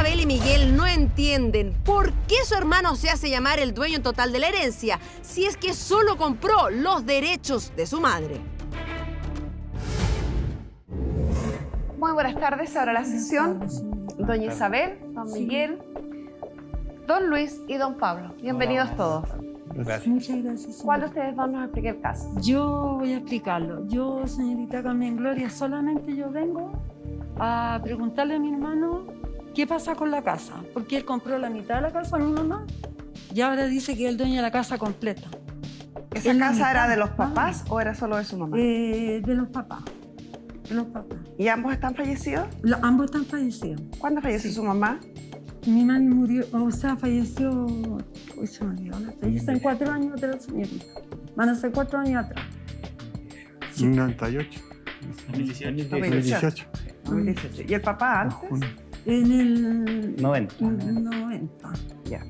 Isabel y Miguel no entienden por qué su hermano se hace llamar el dueño total de la herencia, si es que solo compró los derechos de su madre. Muy buenas tardes, ahora la sesión. Doña Isabel, don Miguel, don Luis y don Pablo. Bienvenidos todos. Gracias. Muchas gracias. ¿Cuál de ustedes dos nos explica el caso? Yo voy a explicarlo. Yo, señorita Carmen Gloria, solamente yo vengo a preguntarle a mi hermano qué pasa con la casa, porque él compró la mitad de la casa a mi mamá y ahora dice que es el dueño de la casa completa. ¿Esa Es la casa mitad. era de los papás o era solo de su mamá? De los papás. De los papás. ¿Y ambos están fallecidos? Ambos están fallecidos. ¿Cuándo falleció su mamá? Mi mami murió, o sea, falleció. Uy, se me olvidó la fecha. Hace 4 años atrás, señorita. Van a ser 4 años atrás. 98. 2018. 2018. ¿Y el papá antes? En el 90. 90. Ya.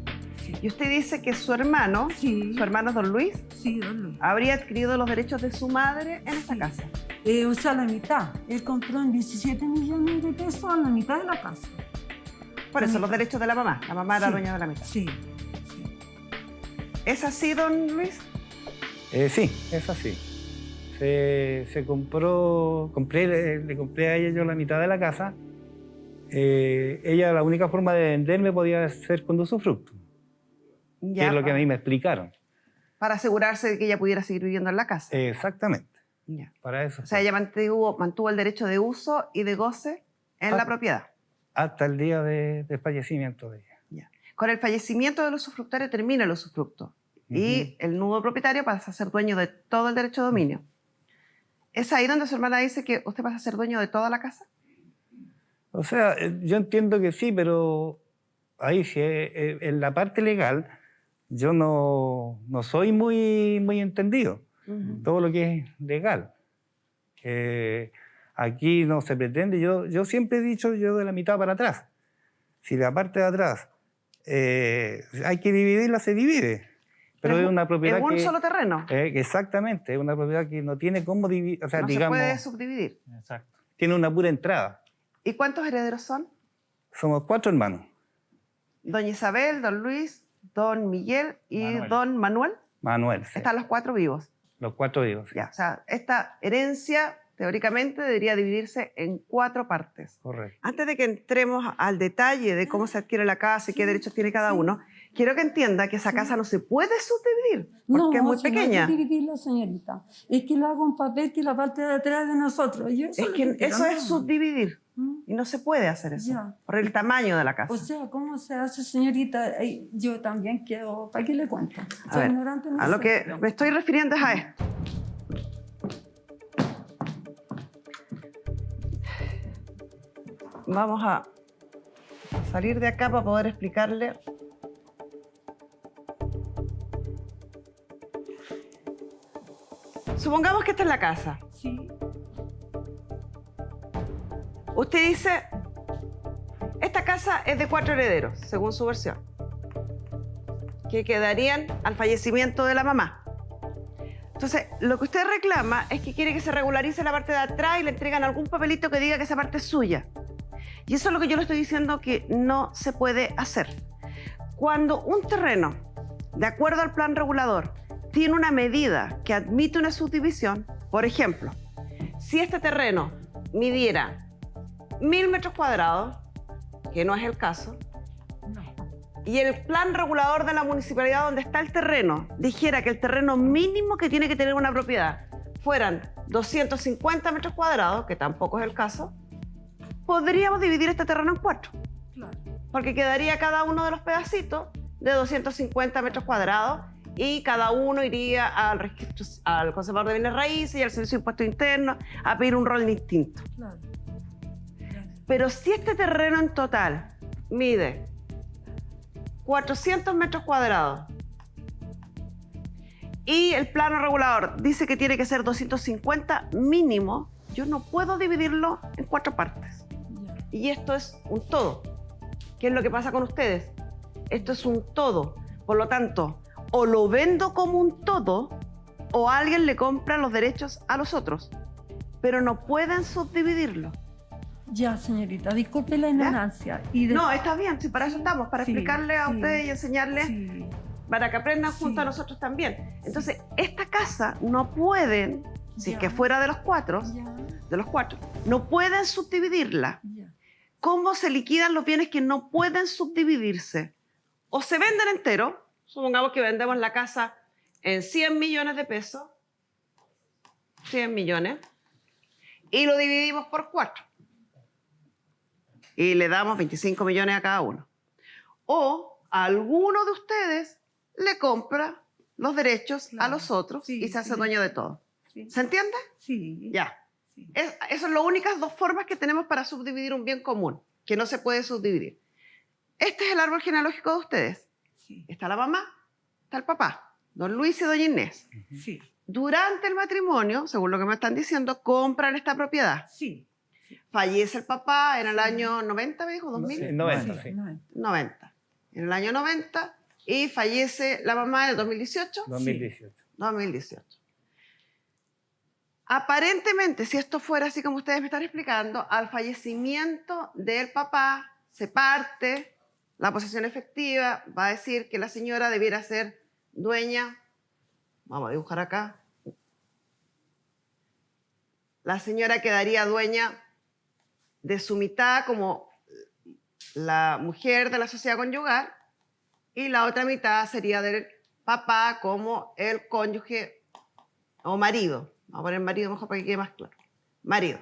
Y usted dice que su hermano, Sí. su hermano don Luis, Sí, don Luis. habría adquirido los derechos de su madre en esta Sí. casa. O sea, la mitad. Él compró en 17 millones de pesos la mitad de la casa. Por eso, los derechos de la mamá. La mamá era Sí. dueña de la mitad. Sí, sí. ¿Es así, don Luis? Sí, es así. Se compró, le compré a ella yo la mitad de la casa. Ella, la única forma de venderme podía ser con usufructo, que es lo que a mí me explicaron. Para asegurarse de que ella pudiera seguir viviendo en la casa. Exactamente, Ya. para eso. O sea, ella mantuvo el derecho de uso y de goce en la propiedad. Hasta el día del fallecimiento de ella. Ya. Con el fallecimiento del usufructuario termina el usufructo y el nuevo propietario pasa a ser dueño de todo el derecho de dominio. ¿Es ahí donde su hermana dice que usted pasa a ser dueño de toda la casa? O sea, yo entiendo que sí, pero ahí sí, en la parte legal, yo no soy muy entendido. Todo lo que es legal. Aquí no se pretende, yo siempre he dicho yo de la mitad para atrás. Si la parte de atrás hay que dividirla, se divide. Pero es una propiedad ¿En un que... solo terreno? Exactamente, es una propiedad que no tiene cómo dividir, o sea, No digamos... se puede subdividir. Exacto. Tiene una pura entrada. ¿Y cuántos herederos son? Somos 4 hermanos. Doña Isabel, don Luis, don Miguel y Manuel. don Manuel. Manuel, sí. Están los 4 vivos. Los 4 vivos. Sí. Ya, o sea, esta herencia teóricamente debería dividirse en 4 partes. Correcto. Antes de que entremos al detalle de cómo se adquiere la casa y qué derechos tiene cada uno, quiero que entienda que esa casa no se puede subdividir porque es muy si pequeña. No hay que dividirla, señorita. Es que lo hago en papel que la parte de atrás de nosotros. Yo Es que eso es subdividir ¿Mm? y no se puede hacer eso Ya. por el tamaño de la casa. O sea, ¿cómo se hace, señorita? Yo también quedo... ¿Para qué le cuento? A Soy ver, ignorante en a lo eso, que pero- me estoy refiriendo es a esto. Vamos a salir de acá para poder explicarle. Supongamos que esta es la casa. Sí. Usted dice, esta casa es de 4 herederos, según su versión, que quedarían al fallecimiento de la mamá. Entonces, lo que usted reclama es que quiere que se regularice la parte de atrás y le entregan algún papelito que diga que esa parte es suya. Y eso es lo que yo le estoy diciendo que no se puede hacer. Cuando un terreno, de acuerdo al plan regulador, tiene una medida que admite una subdivisión, por ejemplo, si este terreno midiera 1000 metros cuadrados, que no es el caso, No. y el plan regulador de la municipalidad donde está el terreno dijera que el terreno mínimo que tiene que tener una propiedad fueran 250 metros cuadrados, que tampoco es el caso, podríamos dividir este terreno en 4, Claro. porque quedaría cada uno de los pedacitos de 250 metros cuadrados y cada uno iría al registro, al conservador de bienes raíces y al servicio de impuestos internos a pedir un rol distinto. Claro. Pero si este terreno en total mide 400 metros cuadrados y el plano regulador dice que tiene que ser 250 mínimo, yo no puedo dividirlo en 4 partes. Ya. Y esto es un todo. ¿Qué es lo que pasa con ustedes? Esto es un todo. Por lo tanto, o lo vendo como un todo o alguien le compra los derechos a los otros. Pero no pueden subdividirlo. Ya, señorita, disculpe la ignorancia. Y de- No, está bien, si para eso estamos, para Sí, explicarle a sí, ustedes y enseñarles, Sí, para que aprendan junto Sí. a nosotros también. Entonces, esta casa no pueden, si es Ya. que fuera de los cuatro, no pueden subdividirla. ya. ¿Cómo se liquidan los bienes que no pueden subdividirse? O se venden enteros, supongamos que vendemos la casa en 100 millones de pesos, 100 millones, y lo dividimos por 4. Y le damos 25 millones a cada uno. O alguno de ustedes le compra los derechos a Claro. los otros Sí, y se hace sí. dueño de todo. Sí. ¿Se entiende? Sí. Ya. Sí. Esas son las únicas dos formas que tenemos para subdividir un bien común, que no se puede subdividir. Este es el árbol genealógico de ustedes. Sí. Está la mamá, está el papá, don Luis y doña Inés. Sí. Durante el matrimonio, según lo que me están diciendo, compran esta propiedad. Sí. Fallece el papá en el año 90, me dijo, 2000. Sí, 90, sí. 90. En el año 90 y fallece la mamá en el 2018. 2018. 2018. Aparentemente, si esto fuera así como ustedes me están explicando, al fallecimiento del papá se parte la posesión efectiva, va a decir que la señora debiera ser dueña, vamos a dibujar acá, la señora quedaría dueña de su mitad como la mujer de la sociedad conyugal y la otra mitad sería del papá como el cónyuge o marido. Vamos a poner marido mejor para que quede más claro. Marido.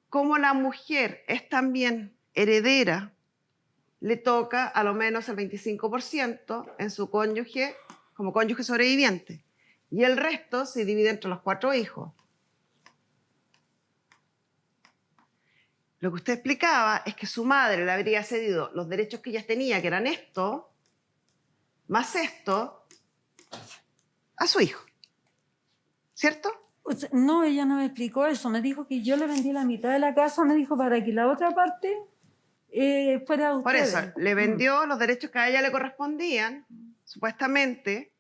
Como la mujer es también heredera, le toca a lo menos el 25% en su cónyuge como cónyuge sobreviviente. Y el resto se divide entre los 4 hijos. Lo que usted explicaba es que su madre le habría cedido los derechos que ella tenía, que eran esto, más esto, a su hijo. ¿Cierto? O sea, no, ella no me explicó eso. Me dijo que yo le vendí la mitad de la casa, me dijo, para que la otra parte fuera a Por ustedes. eso, le vendió los derechos que a ella le correspondían, supuestamente,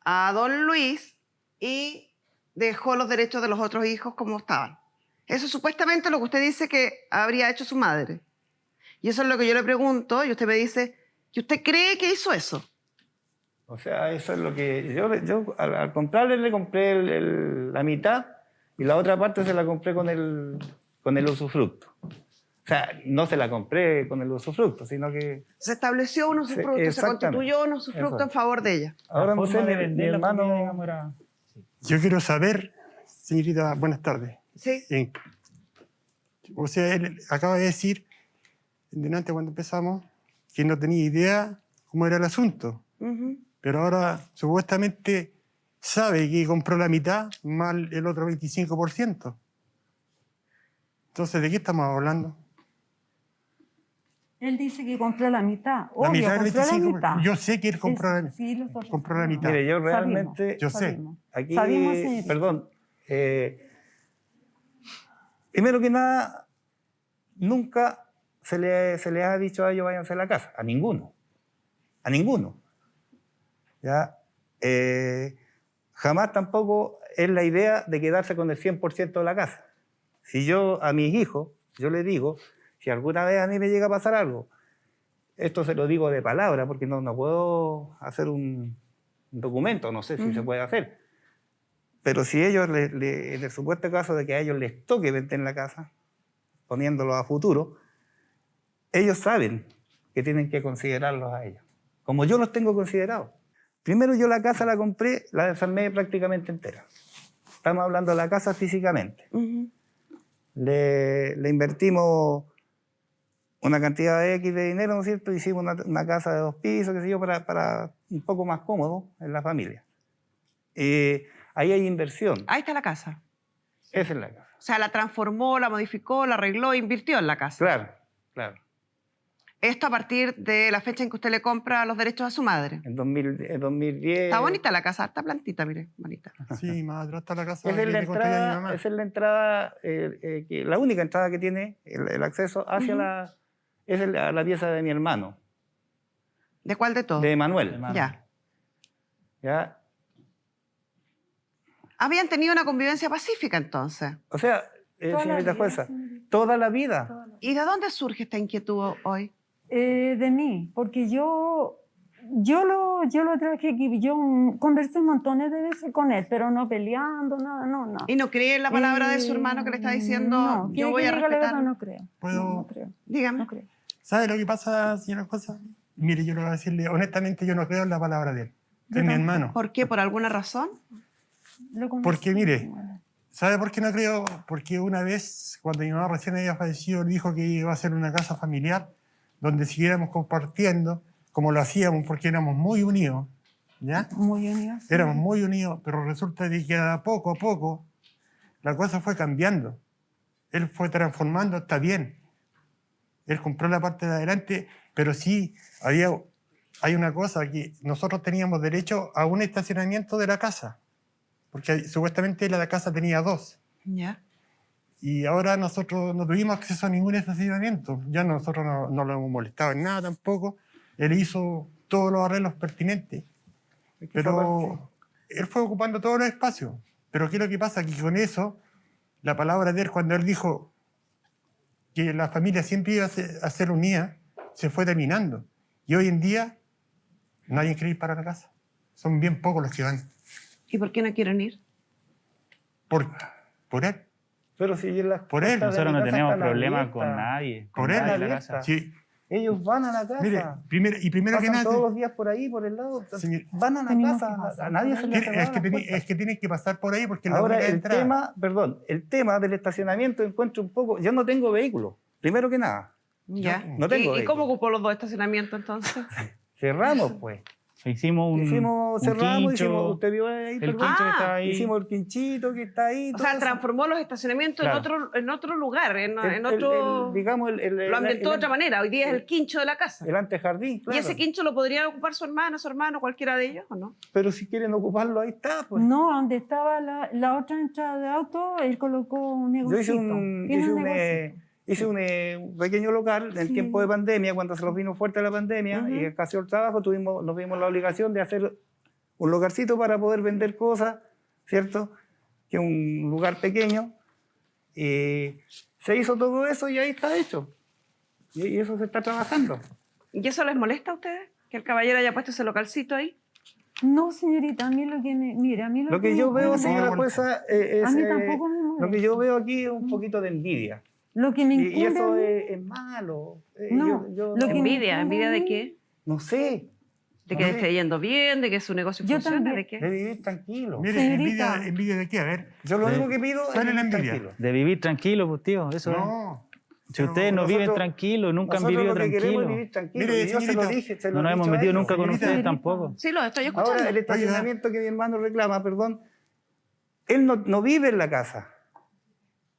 a don Luis y dejó los derechos de los otros hijos como estaban. Eso supuestamente es lo que usted dice que habría hecho su madre. Y eso es lo que yo le pregunto y usted me dice, ¿y usted cree que hizo eso? O sea, eso es lo que... Yo al comprarle le compré la mitad y la otra parte se la compré con el usufructo. O sea, no se la compré con el usufructo, sino que... Se estableció un usufructo, se exactamente. constituyó un usufructo en favor de ella. Ahora La no sé, forma de mi vender la hermano... propiedad, digamos, era- Yo quiero saber, señorita, buenas tardes. Sí. O sea, él acaba de decir, delante cuando empezamos, que no tenía idea cómo era el asunto. Ujú. Pero ahora supuestamente sabe que compró la mitad más el otro 25%. Entonces, ¿de qué estamos hablando? Él dice que compró la mitad. La Obvio, mitad del compró la 25%. mitad. Yo sé que él compró la mitad. Sí, nosotros compró la sabemos. mitad. Mire, yo Sabemos, realmente... Yo sé. sabemos. Aquí, Sabemos, señorita. perdón, primero que nada, nunca se le ha dicho a ellos váyanse a la casa, a ninguno, ¿ya? Jamás tampoco es la idea de quedarse con el 100% de la casa. Si yo a mis hijos, yo les digo, si alguna vez a mí me llega a pasar algo, esto se lo digo de palabra porque no puedo hacer un documento, no sé si se puede hacer. Pero si ellos, en el supuesto caso de que a ellos les toque vender la casa, poniéndolo a futuro, ellos saben que tienen que considerarlos a ellos, como yo los tengo considerados. Primero yo la casa la compré, la desarmé prácticamente entera. Estamos hablando de la casa físicamente. Ujú. Le invertimos una cantidad de X de dinero, ¿no es cierto? Hicimos una casa de 2 pisos, qué sé yo, para un poco más cómodo en la familia. Ahí hay inversión. Ahí está la casa. Esa es la casa. O sea, la transformó, la modificó, la arregló, invirtió en la casa. Claro, claro. Esto a partir de la fecha en que usted le compra los derechos a su madre. En 2010... Está bonita la casa, está plantita, mire, bonita. Sí, más atrás está la casa Esa es que la le conté a mi entrada, mamá. esa es la entrada, la única entrada que tiene el acceso hacia es la pieza de mi hermano, ¿De cuál de todos? de Manuel. De Manuel. Ya. ¿Ya? Habían tenido una convivencia pacífica entonces. O sea, Toda la señorita vida, jueza. señorita. Toda la vida. Toda la vida. ¿Y de dónde surge esta inquietud hoy? De mí, porque yo lo traje aquí, yo conversé montones de veces con él, pero no peleando, nada, no. ¿Y no cree en la palabra de su hermano que le está diciendo, no, yo quiere voy que a diga la verdad, respetar? no creo. ¿Puedo? No creo. Dígame. No creo. ¿Sabe lo que pasa, señora jueza? Mire, yo le voy a decirle, honestamente, yo no creo en la palabra de él, de mi hermano. ¿Por qué? ¿Por alguna razón? Lo conversé. Porque, mire, ¿sabe por qué no creo? Porque una vez, cuando mi mamá recién había fallecido, él dijo que iba a ser una casa familiar donde siguiéramos compartiendo, como lo hacíamos, porque éramos muy unidos, ¿ya? Muy unidos. sí. Éramos muy unidos, pero resulta de que poco a poco la cosa fue cambiando. Él fue transformando, está bien. Él compró la parte de adelante, pero sí hay una cosa, que nosotros teníamos derecho a un estacionamiento de la casa, porque supuestamente la casa tenía 2. Ya. Y ahora nosotros no tuvimos acceso a ningún estacionamiento. Ya nosotros no lo hemos molestado en nada tampoco. Él hizo todos los arreglos pertinentes. Pero él fue ocupando todos los espacios. Pero ¿qué es lo que pasa? Que con eso, la palabra de él, cuando él dijo que la familia siempre iba a ser unida, se fue terminando. Y hoy en día, nadie quiere ir para la casa. Son bien pocos los que van. ¿Y por qué no quieren ir? Por él. Pero si las Por él. puertas de Nosotros mi no casa tenemos están problemas abiertas. con nadie. Por con él. nadie en la Abiertas. casa. Sí. Ellos van a la casa. Mire, primero que Pasan nada... todos los días por ahí, por el lado. Señor- Van a la Tenemos que casa. pasar A nadie por se ahí. le Es que, es que tienen que pasar por ahí porque es la Ahora, única el entrada. tema del estacionamiento encuentro un poco... Yo no tengo vehículo, primero que nada. Ya. no tengo ¿Y vehículo. cómo ocupó los 2 estacionamientos entonces? Cerramos, pues. Cerramos, Cerramos, quincho, hicimos, usted vio ahí, el perdón. quincho que Ah, estaba ahí. Hicimos el quinchito que está ahí. O todo sea, eso. transformó los estacionamientos Claro. en otro lugar, en El- otro... digamos, lo ambientó de otra manera. Hoy día es el quincho de la casa. El antejardín, claro. ¿Y ese quincho lo podrían ocupar su hermano, cualquiera de ellos o no? Pero si quieren ocuparlo, ahí está, pues. No, donde estaba la otra entrada de auto, él colocó un Yo negocio. hice un pequeño local en Sí. tiempo de pandemia, cuando se nos vino fuerte la pandemia Ujú. y escaseó el trabajo, nos vimos la obligación de hacer un lugarcito para poder vender cosas, ¿cierto? Que es un lugar pequeño. Y se hizo todo eso y ahí está hecho. Y eso se está trabajando. ¿Y eso les molesta a ustedes? ¿Que el caballero haya puesto ese localcito ahí? No, señorita, a mí lo que me... Mira, a mí Lo que me yo veo, molesta- señora jueza, es... A mí tampoco me molesta. lo que yo veo aquí es un poquito de envidia. Lo que me Y incumbe a eso mí- es malo. No, lo que me ¿Envidia? incumbe ¿Envidia a de mí- qué? No sé. ¿De que le esté yendo bien? ¿De que su negocio Yo funcione? también. ¿De De qué? vivir tranquilo. Mire, Señorita. envidia de qué, a ver. Yo lo Sí. único que pido es ¿Cuál es la vivir envidia? tranquilo. De vivir tranquilo, pues tío. Eso es. No. Si ustedes no nosotros- viven tranquilos, nunca han Nosotros vivido lo que queremos es tranquilos. vivir tranquilo. Mire, Y yo se lo señorita, dije, se lo No he nos hemos dicho a metido ellos. nunca con Señorita. ustedes tampoco. Sí, lo estoy escuchando. Ahora, el estacionamiento que mi hermano reclama, perdón, él no vive en la casa.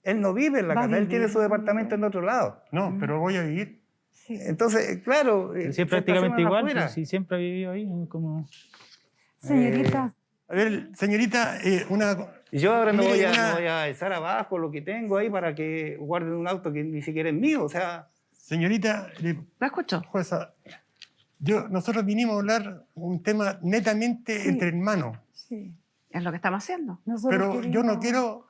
Él no vive en la Va a casa, él vivir. tiene su departamento en otro lado. No, pero voy a vivir. Sí. Entonces, claro. Sí, se es prácticamente estacionan igual, afuera. pues, sí, siempre ha vivido ahí. Como... Señorita, A ver, señorita, una... Y yo ahora Mire, no voy a echar abajo lo que tengo ahí para que guarden un auto que ni siquiera es mío. O sea, Señorita, ¿La escucho? jueza, nosotros vinimos a hablar un tema netamente Sí. entre hermanos. sí. Es lo que estamos haciendo. Nosotros Pero yo no queremos-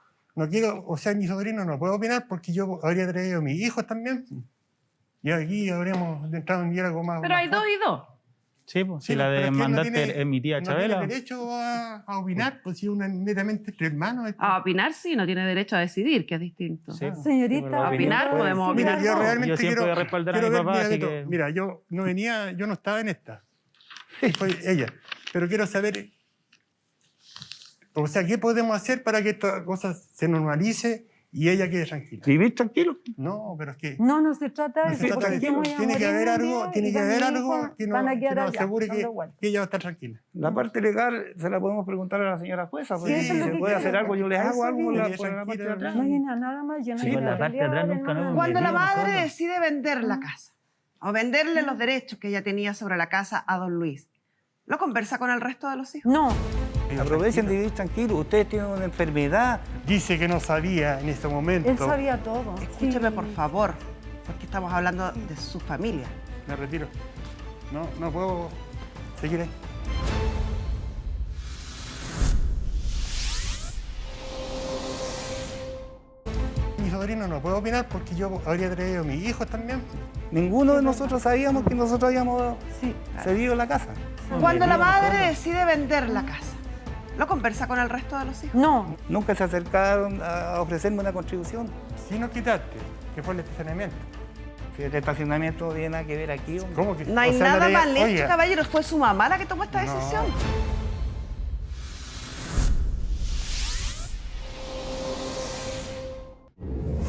quiero, o sea, mi sobrino no puedo opinar porque yo habría traído a mis hijos también. Y aquí habríamos entrado en diálogo más. Pero más hay 2 fuerte. y 2. Sí, pues, Sí, si la pero es que él no demandante tiene- es mi tía no Chabela. tiene derecho a opinar, pues si es una netamente entre hermanos. esto. A opinar sí, no tiene derecho a decidir, que es distinto. Sí, pues, Señorita, pero la opinión opinar puede- podemos Mira, opinar yo todo. realmente Yo siempre quiero, voy a respaldar a quiero mi ver, papá, mira, así Beto, que- mira, yo no estaba en esta. Fue ella. Pero quiero saber, o sea, ¿qué podemos hacer para que esta cosa se normalice y ella quede tranquila? vivir tranquilo. No, pero es que... No se trata de no eso. se trata porque de yo eso. me voy a Tiene que morir haber un algo, día tiene y que van haber mis algo hijos que van a nos quedar allá, asegure dando vueltas. que ella va a estar tranquila. La parte legal se la podemos preguntar a la señora jueza. Porque Sí, si eso es se lo que puede hacer quiero. algo, yo les hago Eso algo bien. por la Ella parte de tranquila. atrás. No hay nada más, yo no Sí, quiero con la parte de pelear, atrás nunca hermano. nos Cuando la Vendido madre nosotros. decide vender la casa o venderle los derechos que ella tenía sobre la casa a don Luis, ¿lo conversa con el resto de los hijos? No, Aprovechen de vivir tranquilo. Ustedes tienen una enfermedad. Dice que no sabía en ese momento. él sabía todo. Escúcheme, Sí. por favor, porque estamos hablando de su familia. Me retiro. No puedo seguir ahí. Mi sobrino no puedo opinar porque yo habría traído a mis hijos también. Ninguno de nosotros sabíamos que nosotros habíamos Sí. cedido la casa. Cuando la Ninguno de madre nosotros. decide vender la casa, ¿lo conversa con el resto de los hijos? No, Nunca se acercaron a ofrecerme una contribución. Si nos quitaste, que fue el estacionamiento. Si el estacionamiento no tiene nada que ver aquí, hombre. ¿Cómo que? No hay o sea, nada le- mal hecho, oiga, caballero. Fue su mamá la que tomó esta No. decisión.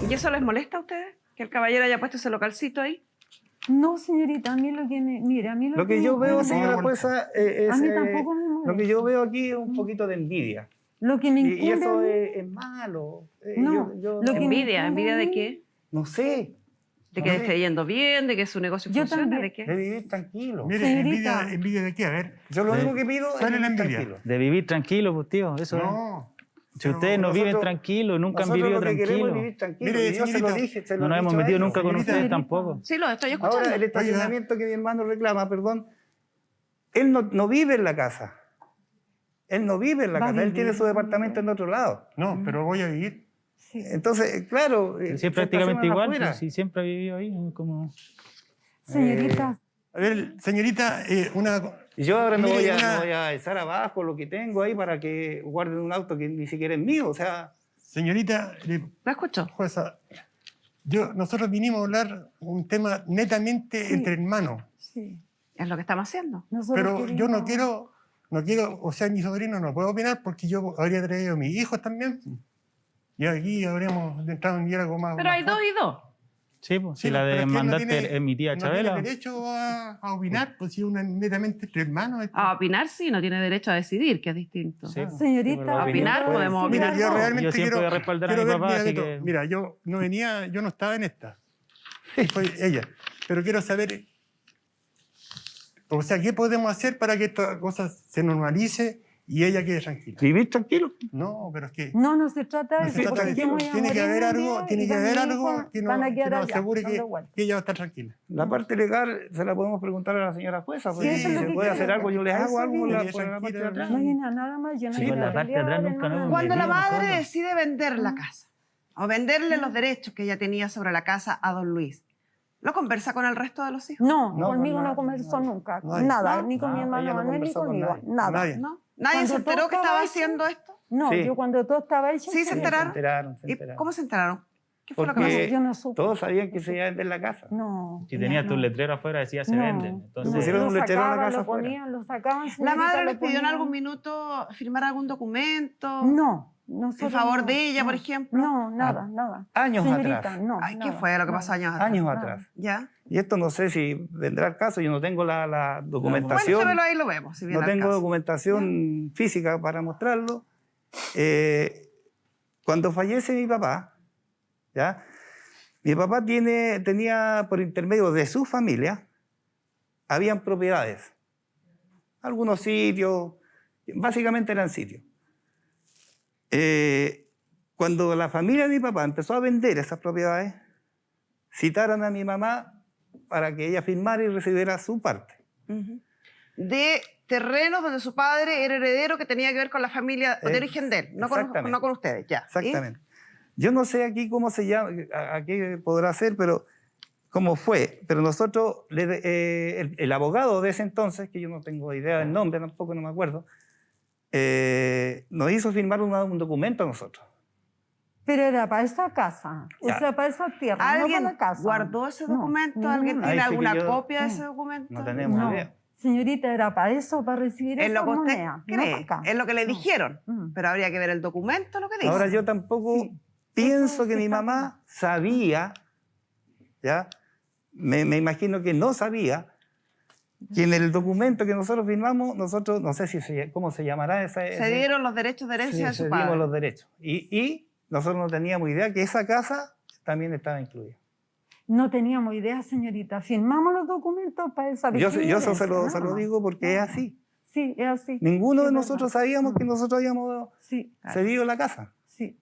¿Y eso les molesta a ustedes? ¿Que el caballero haya puesto ese localcito ahí? no, señorita, a mí lo que me... Mire, a mí Lo que me yo veo, molesta- señora jueza, es... A mí tampoco me molesta. lo que yo veo aquí es un poquito de envidia. Lo que me Y incumbe eso a mí- es malo. No, lo que me Envidia. incumbe ¿Envidia a de mí- qué? No sé. ¿De No que sé. esté yendo bien? ¿De que su negocio Yo funciona? también. ¿De qué? De vivir tranquilo. Mire, Señorita. ¿envidia de qué? A ver. Yo lo Sí. único que pido es ¿Cuál es la vivir envidia? tranquilo. De vivir tranquilo, pues tío, eso es. No. Si ustedes no nosotros- viven tranquilos, nunca han Nosotros vivido lo que queremos es tranquilos. vivir tranquilo. Mire, Y yo se lo señorita, dije, se lo No he nos hemos dicho a metido ellos. nunca con señorita. ustedes Señorita. tampoco. Sí, lo estoy escuchando. Ahora, el estacionamiento que mi hermano reclama, perdón, él no vive en la casa. Él no vive en la Va a casa, él vivir, tiene su va a departamento en otro lado. No, pero voy a vivir. Sí. Entonces, claro, Sí, se es prácticamente estacionan igual, afuera. pues, si siempre ha vivido ahí, como... Señorita, A ver, señorita, una... Y yo ahora me Mire, voy, una- me voy a echar abajo lo que tengo ahí para que guarden un auto que ni siquiera es mío. O sea, Señorita, ¿Lo escucho? jueza, nosotros vinimos a hablar un tema netamente Sí. entre hermanos. sí. Es lo que estamos haciendo. Nosotros Pero yo no queremos- quiero, o sea, mi sobrino no puedo opinar porque yo habría traído a mis hijos también. Y aquí habríamos entrado en algo más. Pero hay más dos y dos. Sí, pues, Sí, si la pero es que él no demandante tiene- es mi tía no Chabela. tiene derecho a opinar, pues si es una netamente entre hermanos. esto. A opinar sí, no tiene derecho a decidir, que es distinto. Sí, pues, Señorita, sí, por la A opinión, opinar pues. podemos Mira, opinar yo todos. realmente Yo siempre quiero, voy a respaldar a quiero mi ver, papá, mira, así Beto, que- mira, yo no estaba en esta. Fue ella. Pero quiero saber, o sea, ¿qué podemos hacer para que esta cosa se normalice y ella quede tranquila? vivir tranquilo. No, pero es que no se trata de no eso. se trata porque de yo me eso. voy a Tiene que morir haber un algo, día tiene y que van haber mis algo hijos que van a que quedar nos allá, asegure dando vueltas. que ella va a estar tranquila. La parte legal se la podemos preguntar a la señora jueza. Sí, Pues, eso es si lo se que puede quiero. hacer algo, yo les A hago eso algo viene. por la parte de atrás. No viene a nada más, yo no Sí, quiero por la parte de pelear atrás ni nunca nada. nos Cuando la Digo madre nosotros. decide vender la casa o venderle los derechos que ella tenía sobre la casa a don Luis, ¿lo conversa con el resto de los hijos? No, No, conmigo con no nadie, conversó nadie. nunca. Nadie. Nada, No, ni con mi no, hermano ella no Manuel, ni conversó con conmigo. nadie. Nada. Nadie. ¿No? ¿Nadie se Cuando enteró todo que estaba estaba hecho- haciendo esto? No, Sí. yo cuando todo estaba hecho. Sí, se enteraron. Se ¿Y enteraron. cómo se enteraron? ¿Qué fue lo que Porque pasó? Yo no supe. todos sabían que se iba a vender la casa. No. Si tenías no, tu letrero afuera decía se no, venden. no. Entonces, pusieron Lo un letrero en la sacaban, casa lo afuera. ponían, lo sacaban. ¿La señorita, madre lo les pidió en ponían. algún minuto firmar algún documento No. en Nosotros favor no, de ella, no. por ejemplo? No, nada, nada. Años Señorita, atrás. no. Ay, ¿qué nada, fue lo que nada. pasó años atrás? Años Nada. atrás. ¿Ya? Y esto no sé si vendrá al caso, yo no tengo la documentación. Cuéntamelo ahí, lo vemos. Si viene No al tengo caso. documentación física para mostrarlo. Cuando fallece mi papá, ¿ya? Mi papá tenía por intermedio de su familia, habían propiedades. Algunos sitios, básicamente eran sitios. Cuando la familia de mi papá empezó a vender esas propiedades, citaron a mi mamá para que ella firmara y recibiera su parte. Ujú. De terrenos donde su padre era heredero que tenía que ver con la familia de origen de él, no con ustedes, ya. Exactamente. Yo no sé aquí cómo se llama, a qué podrá ser, pero cómo fue. Pero nosotros, el abogado de ese entonces, que yo no tengo idea del nombre, tampoco no me acuerdo, nos hizo firmar un documento a nosotros. Pero era para esa casa, o Ya. sea, para esa tierra, no ¿Alguien para la casa. guardó ese No, documento? ninguno. ¿Alguien Ahí tiene sí que alguna yo- copia de no. ese documento? No tenemos No. idea. Señorita, era para eso, para recibir Es esa lo que usted moneda, no cree, para acá. es lo que le No. dijeron, Mm. pero habría que ver el documento, lo que dice. Ahora yo tampoco Sí. pienso Eso que sí mi está mamá sabía, ¿ya? Me imagino que no sabía que en el documento que nosotros firmamos, nosotros, no sé cómo se llamará esa... Se dieron los derechos de herencia de su cedimos padre. los derechos. Y nosotros no teníamos idea que esa casa también estaba incluida. No teníamos idea, señorita. Firmamos los documentos para esa Yo pequeña eso se herencia, lo nada más. digo porque es así. Sí, es así. Ninguno Sí, de es nosotros verdad. sabíamos que nosotros habíamos Sí, cedido la casa. sí.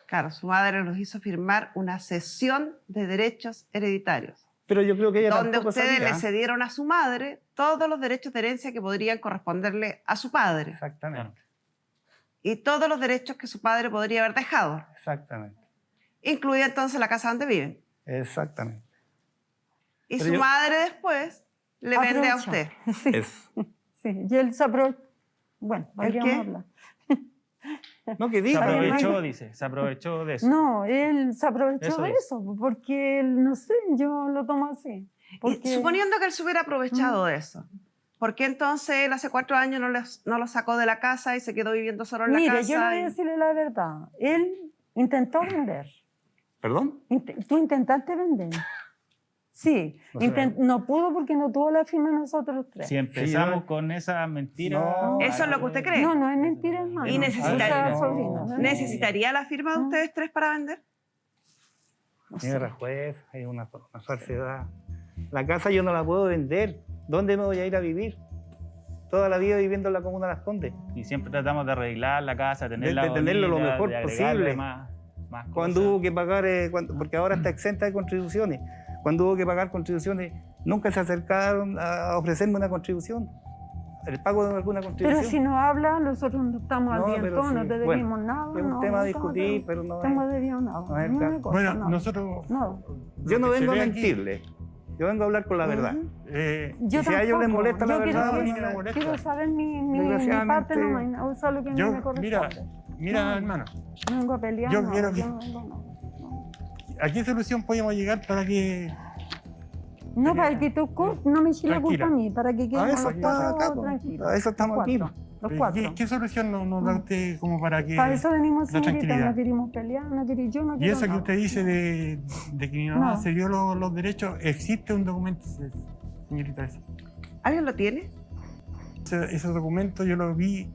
Claro, su madre los hizo firmar una cesión de derechos hereditarios, Pero yo creo que ella donde tampoco ustedes sabía. le cedieron a su madre todos los derechos de herencia que podrían corresponderle a su padre Exactamente, y todos los derechos que su padre podría haber dejado. exactamente. incluida entonces la casa donde viven. Exactamente. Y Pero su yo- madre después le vende a Aprovecha. usted. Sí, Eso. sí. Y él se aprovechó. Bueno, podríamos qué? hablar. No, que Se diga. aprovechó, dice, se aprovechó de eso. No, él se aprovechó Eso de es. eso, porque él, no sé, yo lo tomo así. Y Porque, suponiendo que él se hubiera aprovechado Mm. de eso, ¿por qué entonces él hace 4 años no lo sacó de la casa y se quedó viviendo solo en la mire, casa? yo le voy a y- decirle la verdad. Él intentó vender. ¿Perdón? Tú intentaste vender. Sí, No sé. no pudo porque no tuvo la firma de nosotros tres. Si empezamos yo- con esa mentira. No. Eso es lo que usted cree. No, no es mentira, hermano. Y necesitaría- Esa No. sobrina, no es ¿Necesitaría la firma de No. ustedes 3 para vender? No sé. Señora juez, es una falsedad. La casa yo no la puedo vender. ¿Dónde me voy a ir a vivir? Toda la vida viviendo en la comuna de Las Condes. Y siempre tratamos de arreglar la casa, tenerla De tenerlo lo bonita, mejor de agregarle posible. más Cuando cosas. hubo que pagar, porque ahora está exenta de contribuciones, cuando hubo que pagar contribuciones, nunca se acercaron a ofrecerme una contribución, el pago de alguna contribución. Pero si no habla, nosotros no estamos al No, día en pero todo, no sí. te Bueno, debimos nada. es un no, tema a no discutir, estamos- pero no estamos es- debidos nada. no es el No me caso. cosa, Bueno, nada. nosotros... No. Yo no lo que se vengo a ve aquí, mentirle, yo vengo a hablar con la verdad. Ujú. eh, Si a ellos les molesta la Yo verdad, a mí quiero, no me molesta. quiero saber mi Desgraciadamente- parte nomás, y no, eso es lo que a mí yo, me corresponde. mira, No. hermano, No vengo a pelear, yo no, quiero que- no vengo, no. ¿a qué solución podemos llegar para que... No, para que tú no me eches la culpa Tranquila. a mí, para que A quedemos eso los estamos acá, cuatro po. tranquilos. A eso estamos aquí, Los ¿Qué, cuatro. qué solución nos da usted como para que... Para eso venimos, la señorita, tranquilidad? no queremos pelear, yo no Y quiero eso que nada. usted dice de que mi mamá No. se dio los derechos, existe un documento, señorita. ¿Alguien lo tiene? Ese documento yo lo vi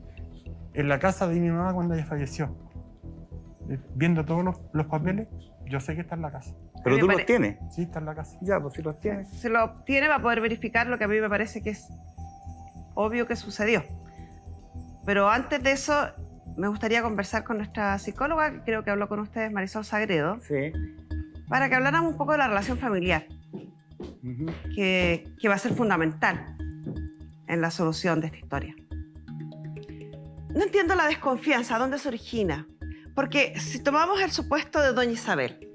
en la casa de mi mamá cuando ella falleció. Viendo todos los papeles, yo sé que está en la casa. Pero Me tú pare- los tienes. Sí, está en la casa. Ya, pues si los tienes. Se lo obtiene para poder verificar lo que a mí me parece que es obvio que sucedió. Pero antes de eso, me gustaría conversar con nuestra psicóloga, que creo que habló con ustedes, Marisol Sagredo, Sí. para que habláramos un poco de la relación familiar, Ujú. que va a ser fundamental en la solución de esta historia. No entiendo la desconfianza, ¿dónde se origina? Porque si tomamos el supuesto de doña Isabel,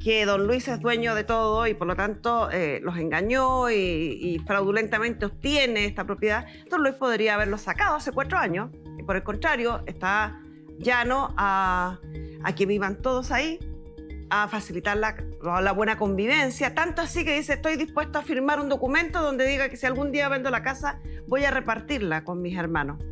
que don Luis es dueño de todo y por lo tanto los engañó y fraudulentamente obtiene esta propiedad, don Luis podría haberlo sacado hace 4 años y por el contrario está llano a que vivan todos ahí, a facilitar la buena convivencia, tanto así que dice estoy dispuesto a firmar un documento donde diga que si algún día vendo la casa voy a repartirla con mis hermanos.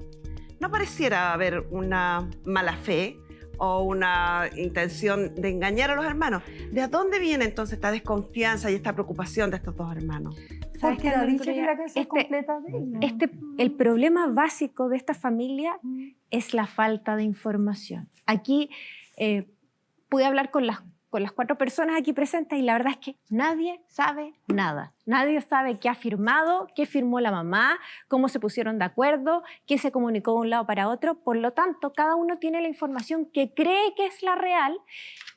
No pareciera haber una mala fe o una intención de engañar a los hermanos. ¿De dónde viene entonces esta desconfianza y esta preocupación de estos 2 hermanos? ¿Sabes Porque qué, la Ana dije que Victoria? la casa es completa de ella. El problema básico de esta familia es la falta de información. Aquí pude hablar con las 4 personas aquí presentes y la verdad es que nadie sabe nada. Nadie sabe qué ha firmado, qué firmó la mamá, cómo se pusieron de acuerdo, qué se comunicó de un lado para otro. Por lo tanto, cada uno tiene la información que cree que es la real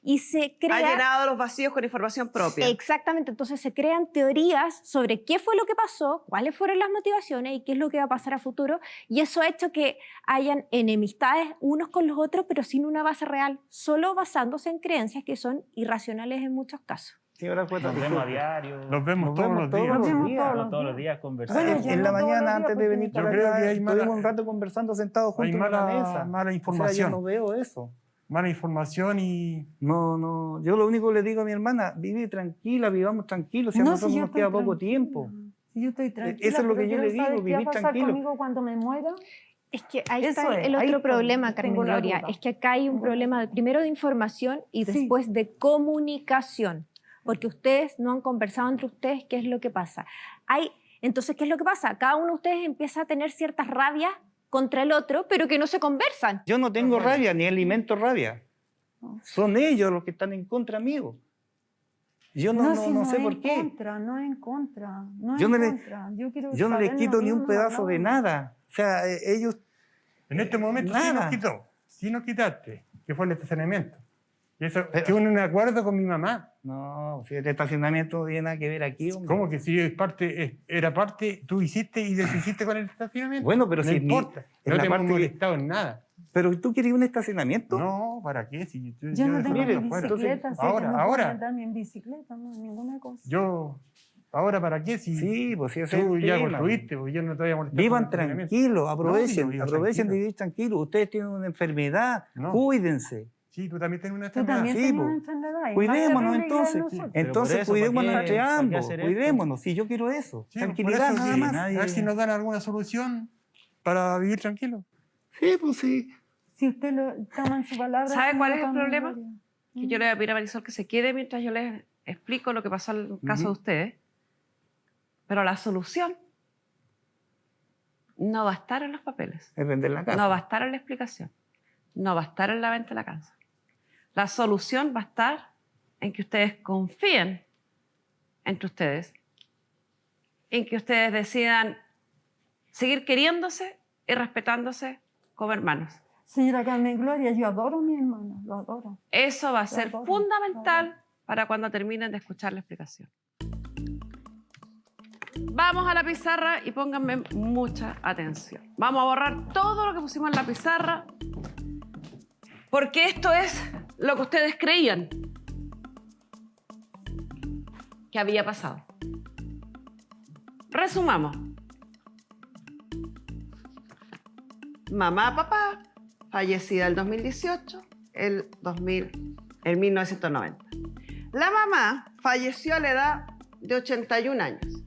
y se Ha crea... llenado los vacíos con información propia. Exactamente, entonces se crean teorías sobre qué fue lo que pasó, cuáles fueron las motivaciones y qué es lo que va a pasar a futuro, y eso ha hecho que hayan enemistades unos con los otros, pero sin una base real, solo basándose en creencias que son irracionales en muchos casos. Señora jueza, Nos vemos a disculpe. diario. Los vemos Nos todos vemos los todos días. Nos vemos días. todos Todos los días conversamos. Bueno, yo En no la todos los mañana, días antes de porque venir yo para creo que acá, hay mala- estuvimos un rato conversando sentados Hay juntos en la mesa. mala O sea, yo información. no veo eso. Mala información y... No. Yo lo único que le digo a mi hermana, vive tranquila, vivamos tranquilos, si a No, nosotros si yo nos queda estoy poco tranquila. tiempo. Si yo estoy tranquila, Eso es lo que pero yo le quiero digo, saber qué va a vivir pasar tranquilo. conmigo cuando me muera. Es que ahí Eso está es, el ahí otro estoy, problema, Carmen tengo la Gloria, duda. es que acá hay un Tengo la problema primero de información y Sí. después de comunicación, porque ustedes no han conversado entre ustedes qué es lo que pasa. Entonces, ¿qué es lo que pasa? Cada uno de ustedes empieza a tener ciertas rabias contra el otro, pero que no se conversan. Yo no tengo rabia, ni alimento rabia. Son ellos los que están en contra mío. Yo no sé por qué. No es en contra. Yo no le- Yo, quiero Yo no les saber quito lo ni un mismo, pedazo de nada. O sea, ellos... En este momento sí Nada. nos quitó. Sí nos quitaste, que fue el estacionamiento. Y eso Pero- que un acuerdo con mi mamá. No, si el estacionamiento no tiene nada que ver aquí, hombre. ¿Cómo que si era parte, tú hiciste y deshiciste con el estacionamiento? Bueno, pero no si importa. es No la te hemos parte que- molestado en nada. Pero tú querías un estacionamiento. No, ¿para qué? Si Yo no tengo mire, ni afuera. bicicleta, así ahora, que no ahora. puedo andar ni en bicicleta, no, ninguna cosa. Yo, ¿ahora para qué? Si Sí, pues sí, ese es tú el ya tema. construiste, pues yo no te voy a molestar. Vivan con el estacionamiento. tranquilos, aprovechen, No, vivo aprovechen tranquilo. de vivir tranquilos. Ustedes tienen una enfermedad, No. cuídense. Sí, tú también tienes una Tú enfermedad. también Sí, tienes po. una enfermedad. y más Cuidémonos terrible que la de entonces. nosotros. Pero Entonces por eso, cuidémonos ¿para qué- entre para qué ambos, hacer esto? cuidémonos. Sí, yo quiero eso. Sí, Tranquilidad, por eso, nada sí, más. nadie- A ver si nos dan alguna solución para vivir tranquilo. Sí, pues sí. Si usted lo toma en su palabra... ¿Sabe cuál es el señora problema? Carmen Gloria. Que yo le voy a pedir a Marisol que se quede mientras yo les explico lo que pasó en el caso de ustedes. Pero la solución no va a estar en los papeles, Es vender la casa. no va a estar en la explicación, no va a estar en la venta de la casa. La solución va a estar en que ustedes confíen entre ustedes, en que ustedes decidan seguir queriéndose y respetándose como hermanos. Señora Carmen Gloria, yo adoro a mi hermano, lo adoro. Eso va a Lo ser adoro, fundamental lo adoro. para cuando terminen de escuchar la explicación. Vamos a la pizarra y pónganme mucha atención. Vamos a borrar todo lo que pusimos en la pizarra, porque esto es lo que ustedes creían que había pasado. Resumamos. Mamá, papá, fallecida el 2018, el 1990. La mamá falleció a la edad de 81 años.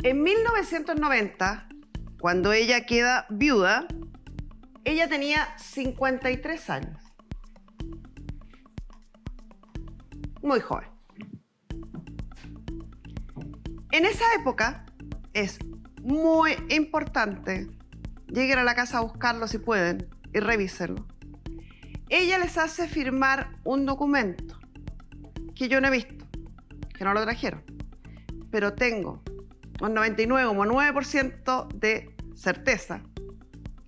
En 1990, cuando ella queda viuda, ella tenía 53 años. Muy joven. En esa época es muy importante, lleguen a la casa a buscarlo si pueden y revísenlo. Ella les hace firmar un documento que yo no he visto, que no lo trajeron, pero tengo un 99,9% de certeza,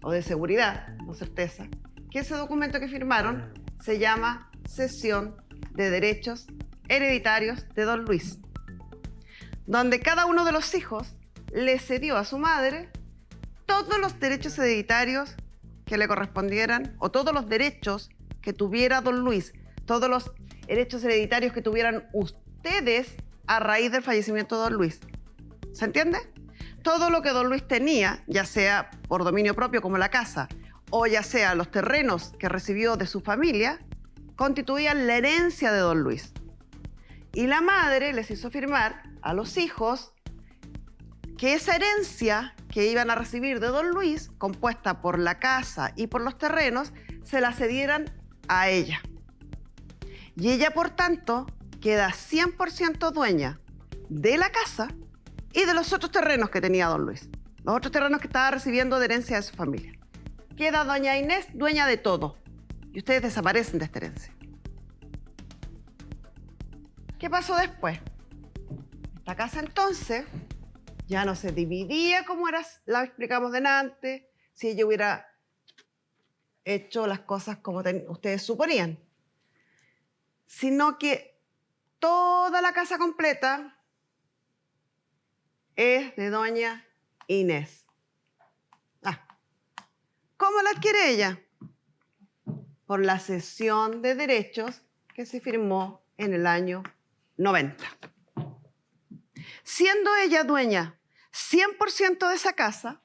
o de seguridad, no certeza, que ese documento que firmaron se llama Cesión de Derechos Hereditarios de Don Luis, donde cada uno de los hijos le cedió a su madre todos los derechos hereditarios que le correspondieran, o todos los derechos que tuviera Don Luis, todos los derechos hereditarios que tuvieran ustedes a raíz del fallecimiento de Don Luis. ¿Se entiende? Todo lo que Don Luis tenía, ya sea por dominio propio como la casa, o ya sea los terrenos que recibió de su familia, constituían la herencia de Don Luis. Y la madre les hizo firmar a los hijos que esa herencia que iban a recibir de Don Luis, compuesta por la casa y por los terrenos, se la cedieran a ella. Y ella, por tanto, queda 100% dueña de la casa y de los otros terrenos que tenía Don Luis. Los otros terrenos que estaba recibiendo de herencia de su familia. Queda doña Inés dueña de todo. Y ustedes desaparecen de esta herencia. ¿Qué pasó después? Esta casa entonces ya no se dividía como era, la explicamos delante, si ella hubiera hecho las cosas como ustedes suponían, sino que toda la casa completa es de doña Inés. ¿Cómo la adquiere ella? Por la cesión de derechos que se firmó en el año 90. Siendo ella dueña 100% de esa casa,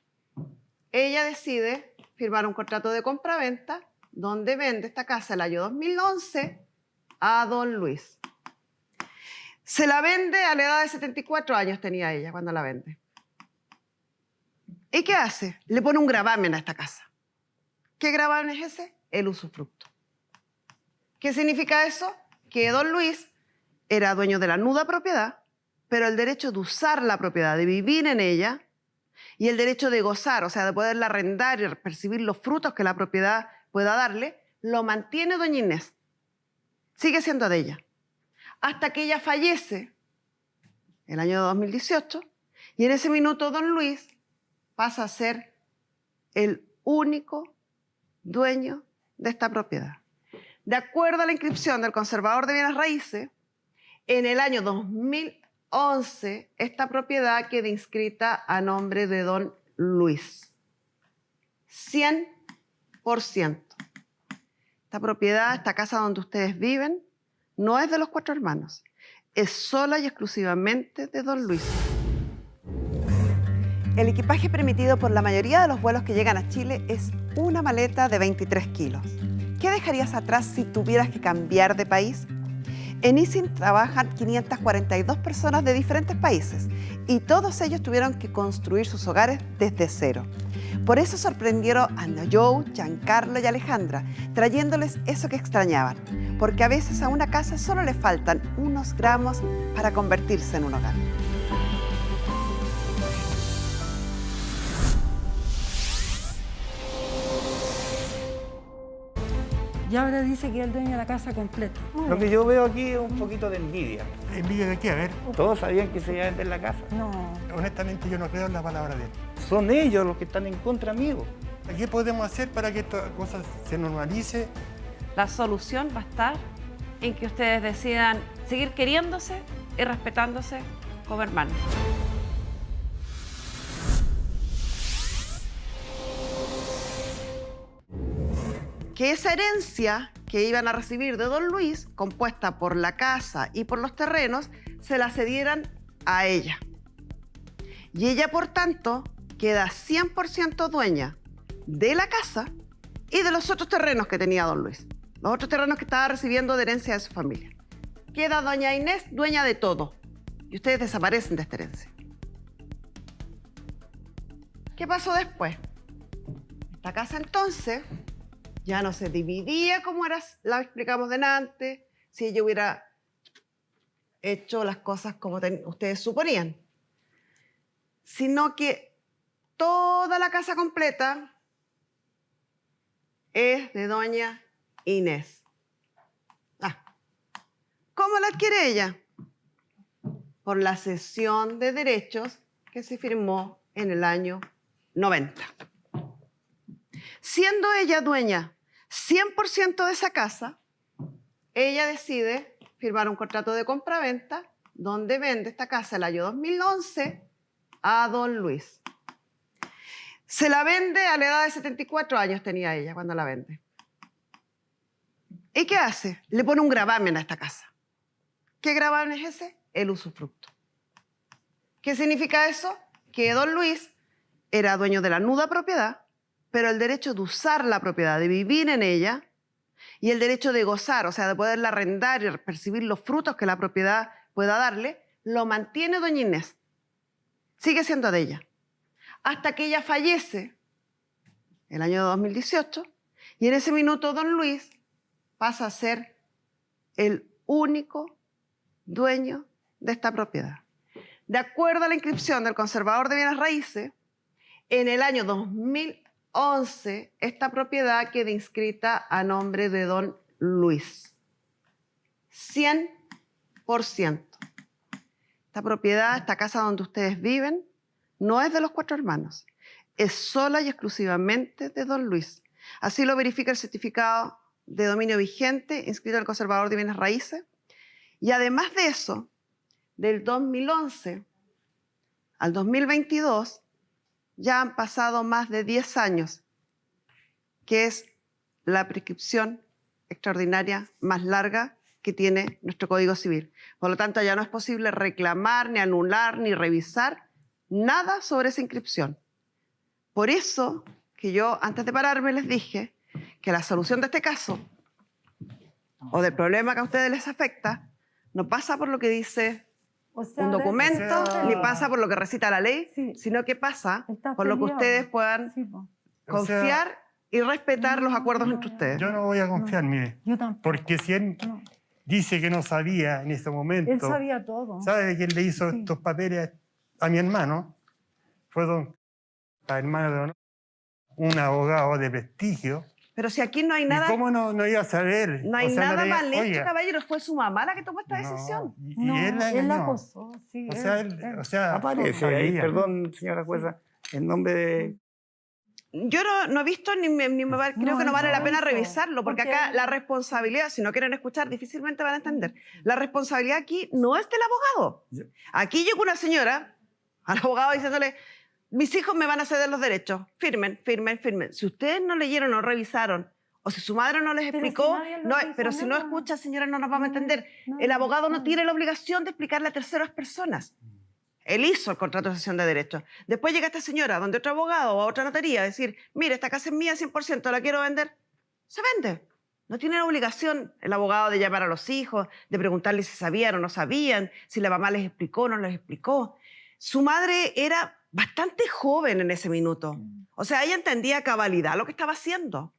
ella decide firmar un contrato de compraventa donde vende esta casa el año 2011 a Don Luis. Se la vende a la edad de 74 años tenía ella cuando la vende. ¿Y qué hace? Le pone un gravamen a esta casa. ¿Qué gravamen es ese? El usufructo. ¿Qué significa eso? Que Don Luis era dueño de la nuda propiedad, pero el derecho de usar la propiedad, de vivir en ella, y el derecho de gozar, o sea, de poderla arrendar y percibir los frutos que la propiedad pueda darle, lo mantiene doña Inés. Sigue siendo de ella. Hasta que ella fallece, el año 2018, y en ese minuto Don Luis pasa a ser el único dueño de esta propiedad. De acuerdo a la inscripción del conservador de bienes raíces, en el año 2011, esta propiedad queda inscrita a nombre de Don Luis. 100%. Esta propiedad, esta casa donde ustedes viven, no es de los 4 hermanos. Es sola y exclusivamente de don Luis. El equipaje permitido por la mayoría de los vuelos que llegan a Chile es una maleta de 23 kilos. ¿Qué dejarías atrás si tuvieras que cambiar de país? En ISIN trabajan 542 personas de diferentes países y todos ellos tuvieron que construir sus hogares desde cero. Por eso sorprendieron a Joe, Giancarlo y Alejandra, trayéndoles eso que extrañaban, porque a veces a una casa solo le faltan unos gramos para convertirse en un hogar. Y ahora dice que es el dueño de la casa completa. Lo que yo veo aquí es un poquito de envidia. ¿Envidia de qué? A ver, Todos sabían que se iba a vender la casa. No. honestamente yo no creo en la palabra de él. Son ellos los que están en contra, amigo. ¿Qué podemos hacer para que esta cosa se normalice? La solución va a estar en que ustedes decidan seguir queriéndose y respetándose como hermanos. Que esa herencia que iban a recibir de don Luis, compuesta por la casa y por los terrenos, se la cedieran a ella. Y ella, por tanto, queda 100% dueña de la casa y de los otros terrenos que tenía don Luis. Los otros terrenos que estaba recibiendo de herencia de su familia. Queda doña Inés dueña de todo. Y ustedes desaparecen de esta herencia. ¿Qué pasó después? Esta casa entonces ya no se dividía como era, la explicamos delante, si ella hubiera hecho las cosas como ustedes suponían. Sino que toda la casa completa es de doña Inés. ¿Cómo la adquiere ella? Por la cesión de derechos que se firmó en el año 90. Siendo ella dueña 100% de esa casa, ella decide firmar un contrato de compraventa donde vende esta casa el año 2011 a don Luis. Se la vende a la edad de 74 años tenía ella cuando la vende. ¿Y qué hace? Le pone un gravamen a esta casa. ¿Qué gravamen es ese? El usufructo. ¿Qué significa eso? Que don Luis era dueño de la nuda propiedad, pero el derecho de usar la propiedad, de vivir en ella, y el derecho de gozar, o sea, de poderla arrendar y percibir los frutos que la propiedad pueda darle, lo mantiene doña Inés. Sigue siendo de ella. Hasta que ella fallece, el año 2018, y en ese minuto don Luis pasa a ser el único dueño de esta propiedad. De acuerdo a la inscripción del conservador de bienes raíces, en el año 2011, esta propiedad queda inscrita a nombre de don Luis. 100%. Esta propiedad, esta casa donde ustedes viven, no es de los 4 hermanos. Es sola y exclusivamente de don Luis. Así lo verifica el certificado de dominio vigente inscrito en el conservador de bienes raíces. Y además de eso, del 2011 al 2022, ya han pasado más de 10 años, que es la prescripción extraordinaria más larga que tiene nuestro Código Civil. Por lo tanto, ya no es posible reclamar, ni anular, ni revisar nada sobre esa inscripción. Por eso que yo, antes de pararme, les dije que la solución de este caso, o del problema que a ustedes les afecta, no pasa por lo que dice O sea, un documento, o sea, ni pasa por lo que recita la ley, Sí. sino que pasa Está por lo que peleado. ustedes puedan Sí, po. O sea, confiar y respetar los acuerdos entre ustedes. Yo no voy a confiar, mire, Yo tampoco. porque si él No. dice que no sabía en ese momento, Él sabía todo. ¿sabe quién le hizo Sí. estos papeles a mi hermano? Fue don, la hermana de don, un abogado de prestigio. Pero si aquí no hay ¿Y nada, cómo no iba a saber? no hay O sea, nada le- mal hecho, oiga, caballero. Fue su mamá la que tomó esta no, decisión. y No, él la él la engañó. acosó. Sí, O sea, o sea, Aparece no ahí, sabía. perdón, señora jueza, el nombre de... Yo no he visto creo No, que no vale eso, la pena eso. revisarlo, porque Porque- acá la responsabilidad, si no quieren escuchar, difícilmente van a entender. La responsabilidad aquí no es del abogado. Aquí llegó una señora al abogado diciéndole, mis hijos me van a ceder los derechos. Firmen, firmen, firmen. Si ustedes no leyeron o revisaron, o si su madre no les Pero explicó, si nadie lo no, dijo pero si no nada. escucha, señora, no nos vamos a entender. No, El abogado no no. tiene la obligación de explicarle a terceras personas. Él hizo el contrato de cesión de derechos. Después llega esta señora, donde otro abogado o a otra notaría, a decir, mire, esta casa es mía 100%, la quiero vender. Se vende. No tiene la obligación el abogado de llamar a los hijos, de preguntarles si sabían o no sabían, si la mamá les explicó o no les explicó. Su madre era bastante joven en ese minuto. O sea, ella entendía a cabalidad lo que estaba haciendo.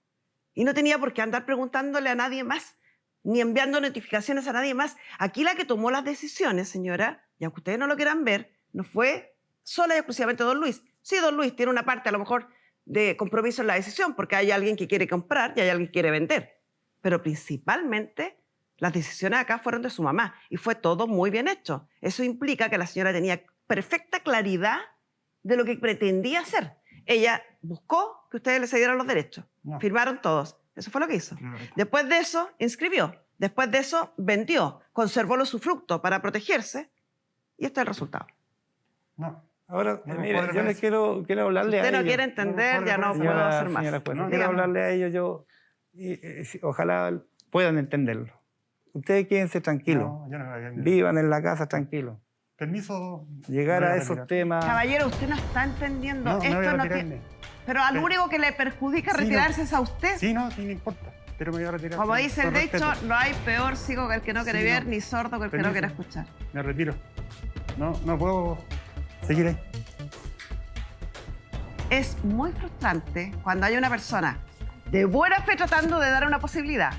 Y no tenía por qué andar preguntándole a nadie más, ni enviando notificaciones a nadie más. Aquí la que tomó las decisiones, señora, y aunque ustedes no lo quieran ver, no fue sola y exclusivamente don Luis. Sí, don Luis tiene una parte a lo mejor de compromiso en la decisión, porque hay alguien que quiere comprar y hay alguien que quiere vender. Pero principalmente las decisiones acá fueron de su mamá y fue todo muy bien hecho. Eso implica que la señora tenía perfecta claridad de lo que pretendía hacer. Ella buscó que ustedes le cedieran los derechos. No. Firmaron todos. Eso fue lo que hizo. No. Después de eso, inscribió. Después de eso, vendió. Conservó los usufructos para protegerse. Y este es el resultado. No. Ahora, No, mire, por yo les quiero hablarle a Usted no ellos. quiere entender, ya no puedo Señora, hacer más. señora jueza, No, quiero dígame. hablarle a ellos yo. Sí, ojalá puedan entenderlo. Ustedes quédense tranquilos. No, yo no me voy a quedar. Vivan en la casa tranquilos. Permiso. Llegar me voy a a esos retirar. temas. Caballero, usted no está entendiendo. No, me voy Esto a no retirarme. tiene... Pero al Pero- único que le perjudica Sí, retirarse no. es a usted. Sí, no, sí, no importa. Pero me voy a retirar. Como con- dice el con dicho, respeto. no hay peor ciego que el que no quiere Sí, ver, no. ni sordo que el que no Permiso. quiere escuchar. Me retiro. No puedo seguir ahí. Es muy frustrante cuando hay una persona de buena fe tratando de dar una posibilidad.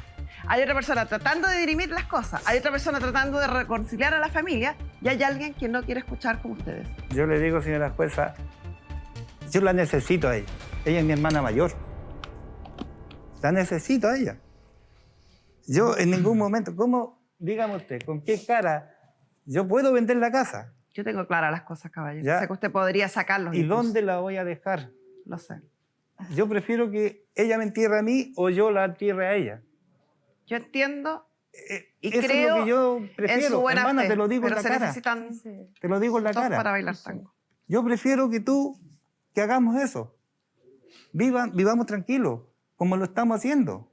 Hay otra persona tratando de dirimir las cosas. Hay otra persona tratando de reconciliar a la familia. Y hay alguien que no quiere escuchar como ustedes. Yo le digo, señora jueza, yo la necesito a ella. Ella es mi hermana mayor. La necesito a ella. Yo en ningún momento, ¿cómo, dígame usted, con qué cara yo puedo vender la casa? Yo tengo claras las cosas, caballero. Ya. Sé que usted podría sacarlos. ¿Y incluso. dónde la voy a dejar? Lo sé. Yo prefiero que ella me entierre a mí o yo la entierre a ella. Yo entiendo y Eso creo es lo que yo en su prefiero. buena Hermana, fe, te lo digo pero en la se cara. necesitan Te lo digo en la dos cara. para bailar tango. Yo prefiero que hagamos eso. Vivamos tranquilos, como lo estamos haciendo.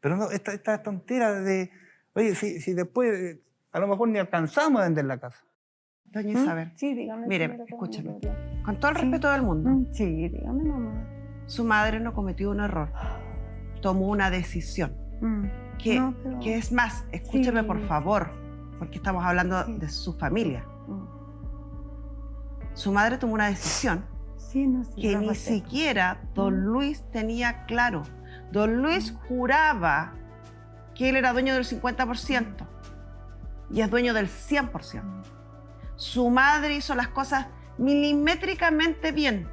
Pero no, esta tontera de, oye, si después a lo mejor ni alcanzamos a vender la casa. Doña Isabel, Sí, dígame. Mire, señora escúcheme. Gloria. con todo el Sí. respeto del mundo, Sí, dígame, mamá. su madre no cometió un error. Tomó una decisión. Que, No, pero- que es más, escúcheme Sí. por favor, porque estamos hablando Sí. de su familia. Mm. Su madre tomó una decisión Sí, no, sí, que lo ni respeto. siquiera don Luis tenía claro. Don Luis juraba que él era dueño del 50% y es dueño del 100%. Su madre hizo las cosas milimétricamente bien.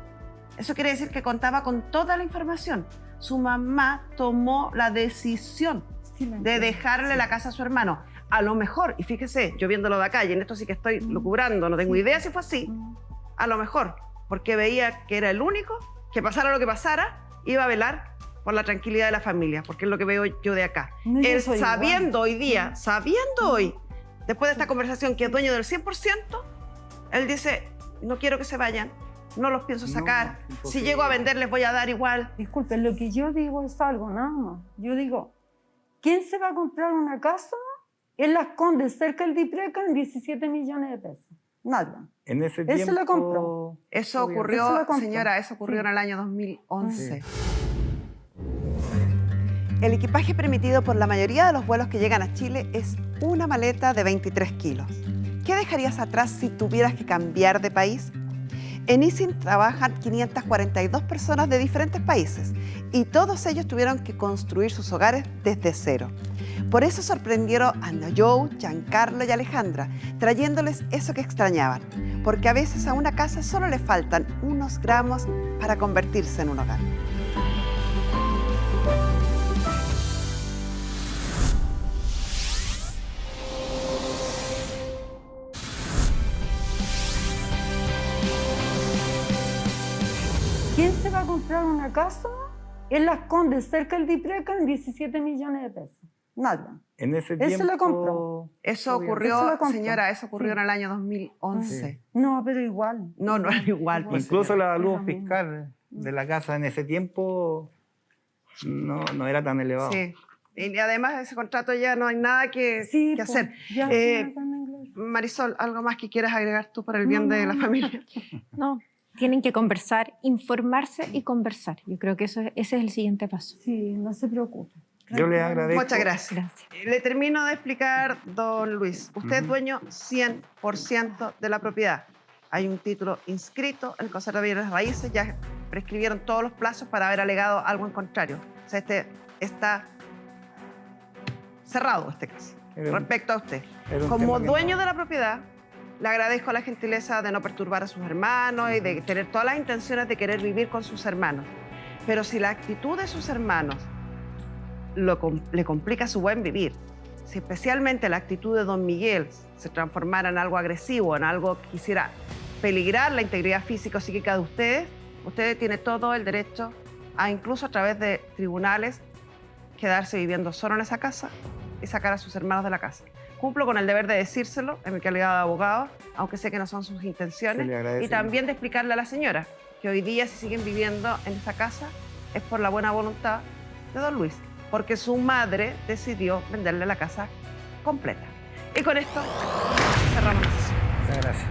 Eso quiere decir que contaba con toda la información. Su mamá tomó la decisión Sí, lo de entiendo. dejarle la casa a su hermano. A lo mejor, y fíjese, yo viéndolo de acá, y en esto sí que estoy lucubrando, no tengo Sí. idea si fue así, Mm. a lo mejor, porque veía que era el único que pasara lo que pasara, iba a velar por la tranquilidad de la familia, porque es lo que veo yo de acá. No, yo Él soy sabiendo igual. hoy día, sabiendo hoy, después de esta conversación que es dueño del 100%, él dice, no quiero que se vayan, no los pienso No, sacar, es si imposible. llego a vender les voy a dar igual. Disculpe, lo que yo digo es algo nada más. Yo digo, ¿quién se va a comprar una casa en Las Condes, cerca del Dipreca, en 17 millones de pesos? Nadie. En ese Él se tiempo... la compró. Eso Obvio. ocurrió, Eso lo compró. señora, eso ocurrió Sí. en el año 2011. Sí. El equipaje permitido por la mayoría de los vuelos que llegan a Chile es una maleta de 23 kilos. ¿Qué dejarías atrás si tuvieras que cambiar de país? En ISIN trabajan 542 personas de diferentes países y todos ellos tuvieron que construir sus hogares desde cero. Por eso sorprendieron a Joe, Giancarlo y Alejandra, trayéndoles eso que extrañaban, porque a veces a una casa solo le faltan unos gramos para convertirse en un hogar. ¿Quién se va a comprar una casa en Las Condes, cerca del Dipreca, en 17 millones de pesos? Nadie. En ese Él tiempo... se lo compró. Eso Obvio. ocurrió, Eso lo compró. señora, eso ocurrió Sí. en el año 2011. Sí. No, pero igual. No, no era igual. pues, Incluso señora. la avalúo Es lo mismo. fiscal de la casa en ese tiempo no era tan elevado. Sí. Y además de ese contrato ya no hay nada que Sí, que pues, hacer. ya, Eh, Carmen Gloria. Marisol, ¿algo más que quieras agregar tú para el bien de la familia? No, tienen que conversar, informarse y conversar. Yo creo que ese es el siguiente paso. Sí, no se preocupe. Yo le agradezco. Muchas gracias. Gracias. Le termino de explicar, don Luis. Usted es Ujú. dueño 100% de la propiedad. Hay un título inscrito en el Consejo de Bienes Raíces. Ya prescribieron todos los plazos para haber alegado algo en contrario. O sea, está cerrado este caso. Era un- Respecto a usted. era un Como tema que dueño no- de la propiedad, le agradezco la gentileza de no perturbar a sus hermanos y de tener todas las intenciones de querer vivir con sus hermanos. Pero si la actitud de sus hermanos le complica su buen vivir, si especialmente la actitud de don Miguel se transformara en algo agresivo, en algo que quisiera peligrar la integridad física o psíquica de ustedes tienen todo el derecho a, incluso a través de tribunales, quedarse viviendo solo en esa casa y sacar a sus hermanos de la casa. Cumplo con el deber de decírselo en mi calidad de abogado, aunque sé que no son sus intenciones, Se le agradece y también de explicarle a la señora que hoy día si siguen viviendo en esta casa es por la buena voluntad de don Luis, porque su madre decidió venderle la casa completa. Y con esto cerramos la sesión. Muchas gracias.